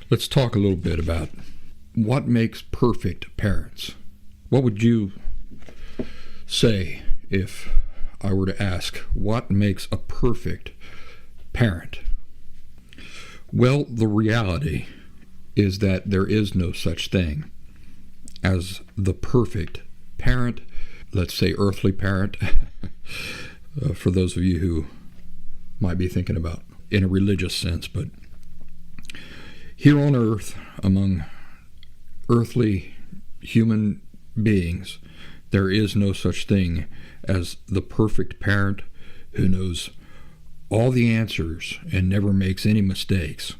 Let's talk a little bit about what makes perfect parents. What would you say if I were to ask, what makes a perfect parent? Well, the reality is that there is no such thing as the perfect parent, let's say earthly parent, for those of you who might be thinking about in a religious sense, but here on earth, among earthly human beings, there is no such thing as the perfect parent who knows all the answers and never makes any mistakes.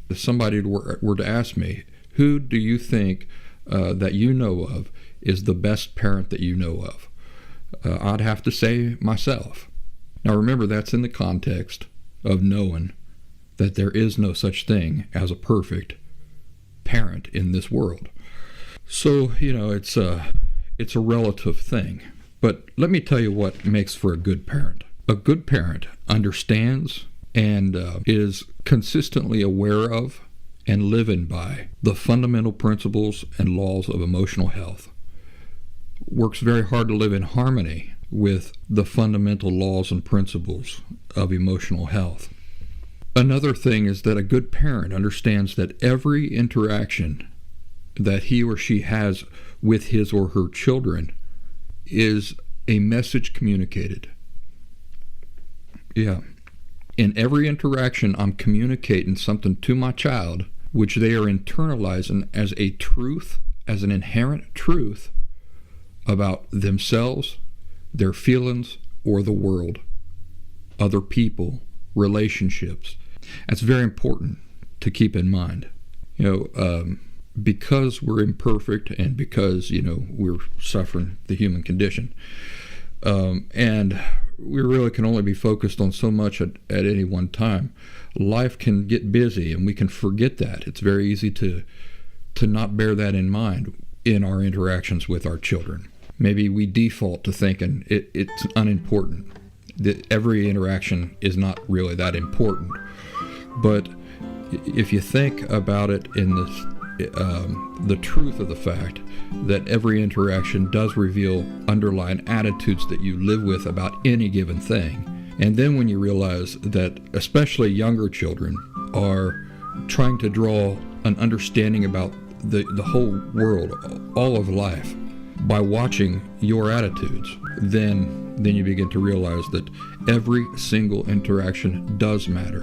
If somebody were to ask me, who do you think that you know of is the best parent that you know of? I'd have to say myself. Now remember, that's in the context of knowing that there is no such thing as a perfect parent in this world. So, it's a relative thing. But let me tell you what makes for a good parent. A good parent understands and is consistently aware of and living by the fundamental principles and laws of emotional health. Works very hard to live in harmony with the fundamental laws and principles of emotional health. Another thing is that a good parent understands that every interaction that he or she has with his or her children is a message communicated. Yeah. In every interaction, I'm communicating something to my child, which they are internalizing as a truth, as an inherent truth about themselves, their feelings, or the world, other people, relationships. That's very important to keep in mind. Because we're imperfect and because, we're suffering the human condition, and we really can only be focused on so much at any one time. Life can get busy and we can forget that. It's very easy to not bear that in mind in our interactions with our children. Maybe we default to thinking it's unimportant, that every interaction is not really that important. But if you think about it in the truth of the fact that every interaction does reveal underlying attitudes that you live with about any given thing, and then when you realize that especially younger children are trying to draw an understanding about the whole world, all of life, by watching your attitudes, then you begin to realize that every single interaction does matter.